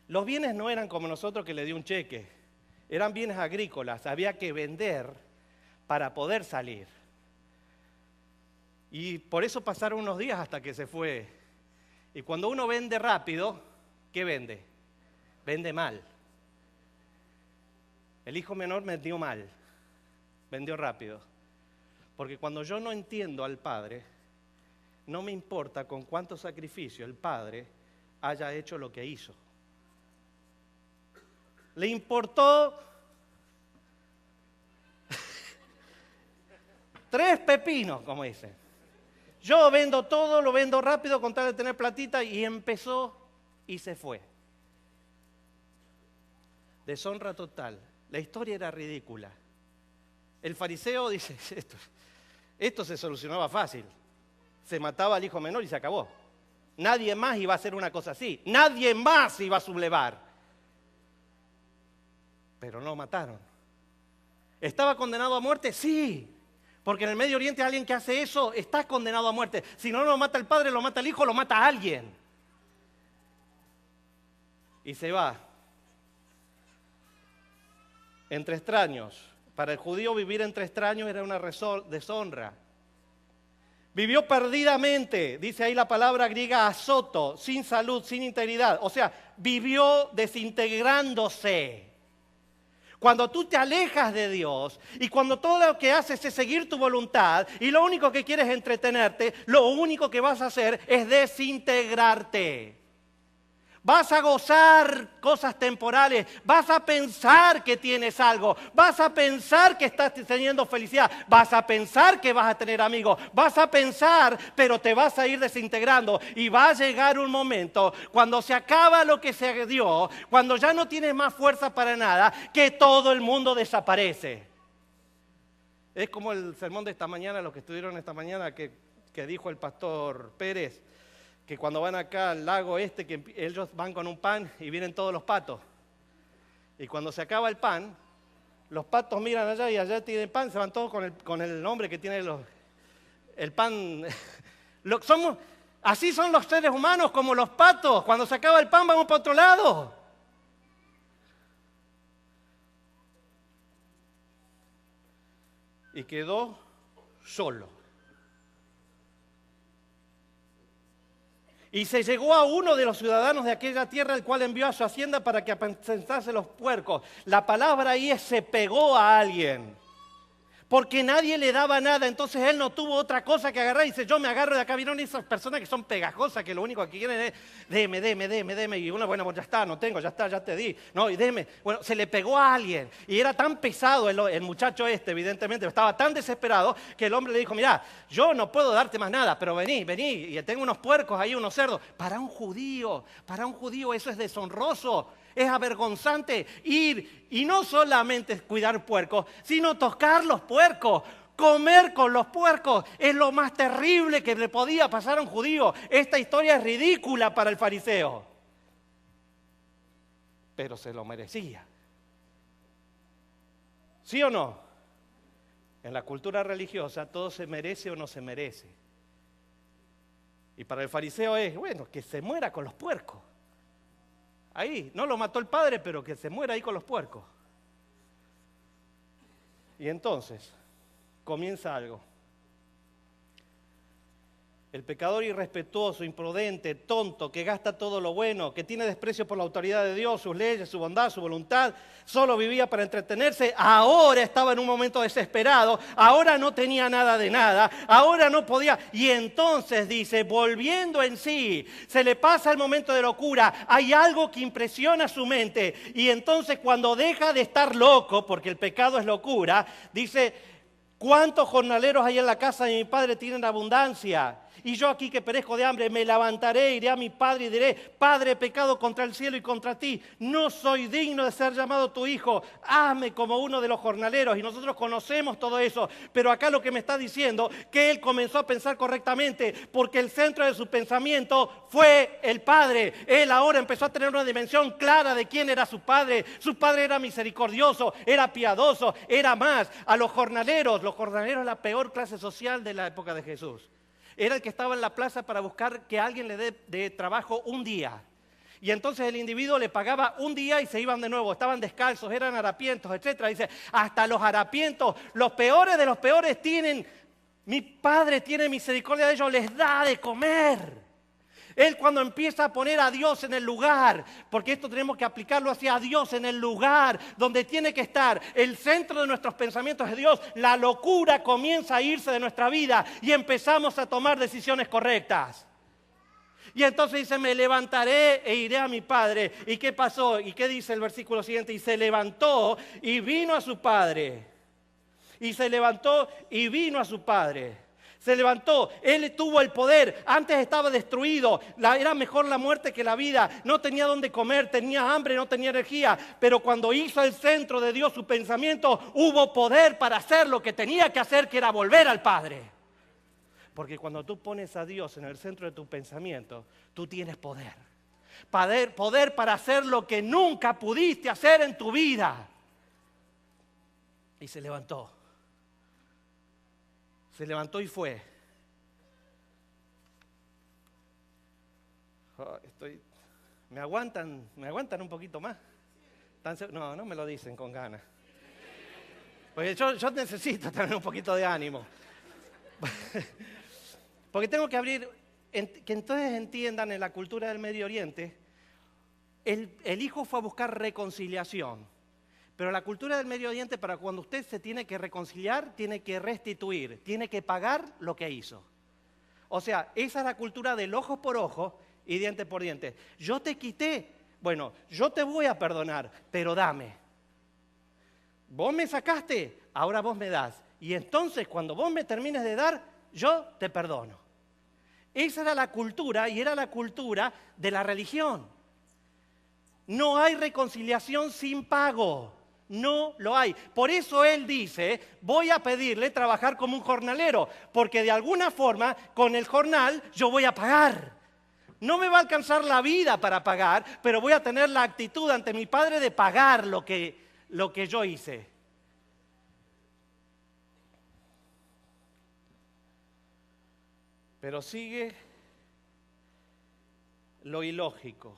Los bienes no eran como nosotros que le dio un cheque, eran bienes agrícolas, había que vender para poder salir. Y por eso pasaron unos días hasta que se fue. Y cuando uno vende rápido, ¿qué vende? Vende mal. El hijo menor vendió mal, vendió rápido. Porque cuando yo no entiendo al Padre, no me importa con cuánto sacrificio el Padre haya hecho lo que hizo. Le importó 3 pepinos, como dicen. Yo vendo todo, lo vendo rápido con tal de tener platita, y empezó y se fue. Deshonra total. La historia era ridícula. El fariseo dice, esto se solucionaba fácil. Se mataba al hijo menor y se acabó. Nadie más iba a hacer una cosa así. Nadie más iba a sublevar. Pero no lo mataron. ¿Estaba condenado a muerte? Sí. Porque en el Medio Oriente alguien que hace eso está condenado a muerte. Si no lo mata el padre, lo mata el hijo, lo mata a alguien. Y se va. Entre extraños. Para el judío vivir entre extraños era una deshonra. Vivió perdidamente, dice ahí la palabra griega azoto, sin salud, sin integridad. O sea, vivió desintegrándose. Cuando tú te alejas de Dios y cuando todo lo que haces es seguir tu voluntad y lo único que quieres es entretenerte, lo único que vas a hacer es desintegrarte. Vas a gozar cosas temporales, vas a pensar que tienes algo, vas a pensar que estás teniendo felicidad, vas a pensar que vas a tener amigos, vas a pensar, pero te vas a ir desintegrando y va a llegar un momento cuando se acaba lo que se dio, cuando ya no tienes más fuerza para nada, que todo el mundo desaparece. Es como el sermón de esta mañana, lo que estuvieron esta mañana que dijo el pastor Pérez, que cuando van acá al lago que ellos van con un pan y vienen todos los patos. Y cuando se acaba el pan, los patos miran allá y allá tienen pan, se van todos con el hombre que tiene el pan. Así son los seres humanos, como los patos. Cuando se acaba el pan, vamos para otro lado. Y quedó solo. Y se llegó a uno de los ciudadanos de aquella tierra, el cual envió a su hacienda para que apacentase los puercos. La palabra ahí es se pegó a alguien. Porque nadie le daba nada, entonces él no tuvo otra cosa que agarrar y dice, yo me agarro de acá. Vieron esas personas que son pegajosas, que lo único que quieren es, deme. Y uno, bueno, pues ya está, no tengo, ya está, ya te di. No, y deme. Bueno, se le pegó a alguien. Y era tan pesado el muchacho evidentemente, estaba tan desesperado que el hombre le dijo, mirá, yo no puedo darte más nada, pero vení, y tengo unos puercos ahí, unos cerdos. Para un judío eso es deshonroso. Es avergonzante ir y no solamente cuidar puercos, sino tocar los puercos, comer con los puercos. Es lo más terrible que le podía pasar a un judío. Esta historia es ridícula para el fariseo. Pero se lo merecía. ¿Sí o no? En la cultura religiosa todo se merece o no se merece. Y para el fariseo es, bueno, que se muera con los puercos. Ahí, no lo mató el padre, pero que se muera ahí con los puercos. Y entonces, comienza algo. El pecador irrespetuoso, imprudente, tonto, que gasta todo lo bueno, que tiene desprecio por la autoridad de Dios, sus leyes, su bondad, su voluntad, solo vivía para entretenerse, ahora estaba en un momento desesperado, ahora no tenía nada de nada, ahora no podía. Y entonces dice, volviendo en sí, se le pasa el momento de locura, hay algo que impresiona su mente. Y entonces cuando deja de estar loco, porque el pecado es locura, dice, ¿cuántos jornaleros hay en la casa de mi padre tienen abundancia? Y yo aquí que perezco de hambre, me levantaré, iré a mi padre y diré, Padre, he pecado contra el cielo y contra ti, no soy digno de ser llamado tu hijo, hazme como uno de los jornaleros. Y nosotros conocemos todo eso, pero acá lo que me está diciendo, que él comenzó a pensar correctamente, porque el centro de su pensamiento fue el Padre. Él ahora empezó a tener una dimensión clara de quién era su padre era misericordioso, era piadoso, era más. A los jornaleros la peor clase social de la época de Jesús. Era el que estaba en la plaza para buscar que alguien le dé de trabajo un día. Y entonces el individuo le pagaba un día y se iban de nuevo, estaban descalzos, eran harapientos, etc. Dice, hasta los harapientos, los peores de los peores tienen, mi Padre tiene misericordia de ellos, les da de comer. Él cuando empieza a poner a Dios en el lugar, porque esto tenemos que aplicarlo hacia Dios en el lugar donde tiene que estar, el centro de nuestros pensamientos es Dios, la locura comienza a irse de nuestra vida y empezamos a tomar decisiones correctas. Y entonces dice, me levantaré e iré a mi padre. ¿Y qué pasó? ¿Y qué dice el versículo siguiente? Y se levantó y vino a su padre. Y se levantó y vino a su padre. Se levantó, él tuvo el poder, antes estaba destruido, era mejor la muerte que la vida, no tenía dónde comer, tenía hambre, no tenía energía, pero cuando hizo el centro de Dios su pensamiento, hubo poder para hacer lo que tenía que hacer, que era volver al Padre. Porque cuando tú pones a Dios en el centro de tu pensamiento, tú tienes poder. Poder para hacer lo que nunca pudiste hacer en tu vida. Y se levantó. Se levantó y fue. Oh, ¿Me aguantan un poquito más? No me lo dicen con ganas. Porque yo necesito tener un poquito de ánimo. Porque tengo que abrir, que entonces entiendan en la cultura del Medio Oriente, el hijo fue a buscar reconciliación. Pero la cultura del Medio Oriente, para cuando usted se tiene que reconciliar, tiene que restituir, tiene que pagar lo que hizo. O sea, esa es la cultura del ojo por ojo y diente por diente. Yo te quité, bueno, yo te voy a perdonar, pero dame. Vos me sacaste, ahora vos me das. Y entonces, cuando vos me termines de dar, yo te perdono. Esa era la cultura y era la cultura de la religión. No hay reconciliación sin pago. No lo hay. Por eso él dice, voy a pedirle trabajar como un jornalero, porque de alguna forma con el jornal yo voy a pagar. No me va a alcanzar la vida para pagar, pero voy a tener la actitud ante mi Padre de pagar lo que yo hice. Pero sigue lo ilógico.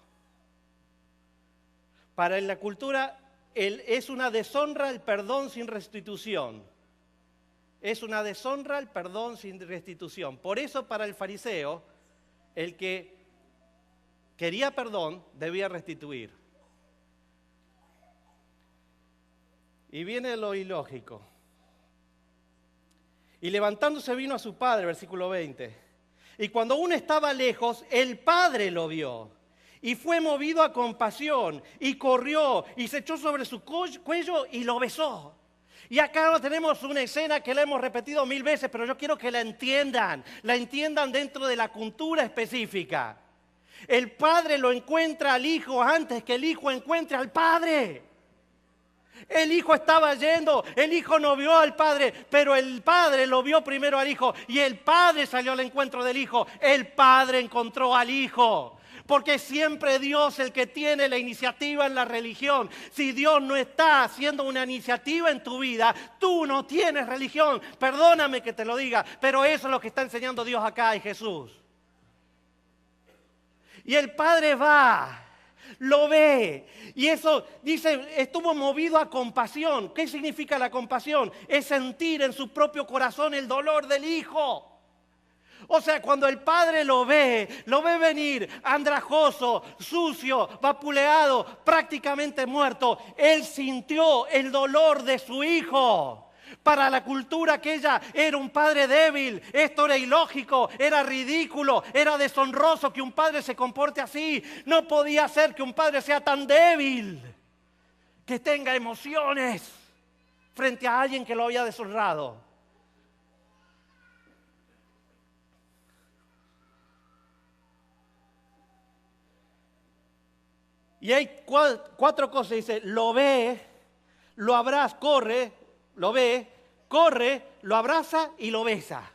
Para la cultura es una deshonra el perdón sin restitución. Es una deshonra el perdón sin restitución. Por eso para el fariseo, el que quería perdón debía restituir. Y viene lo ilógico. Y levantándose vino a su padre, versículo 20. Y cuando aún estaba lejos, el padre lo vio. Y fue movido a compasión, y corrió, y se echó sobre su cuello y lo besó. Y acá tenemos una escena que la hemos repetido 1000 veces, pero yo quiero que la entiendan dentro de la cultura específica. El padre lo encuentra al hijo antes que el hijo encuentre al padre. El hijo estaba yendo, el hijo no vio al padre, pero el padre lo vio primero al hijo, y el padre salió al encuentro del hijo. El padre encontró al hijo. Porque siempre Dios es el que tiene la iniciativa en la religión. Si Dios no está haciendo una iniciativa en tu vida, tú no tienes religión. Perdóname que te lo diga, pero eso es lo que está enseñando Dios acá en Jesús. Y el Padre va, lo ve, y eso dice, estuvo movido a compasión. ¿Qué significa la compasión? Es sentir en su propio corazón el dolor del Hijo. O sea, cuando el padre lo ve venir andrajoso, sucio, vapuleado, prácticamente muerto, él sintió el dolor de su hijo. Para la cultura aquella era un padre débil, esto era ilógico, era ridículo, era deshonroso que un padre se comporte así. No podía ser que un padre sea tan débil, que tenga emociones frente a alguien que lo había deshonrado. Y hay 4 cosas, dice, lo ve, lo abraza, corre, lo ve, corre, lo abraza y lo besa.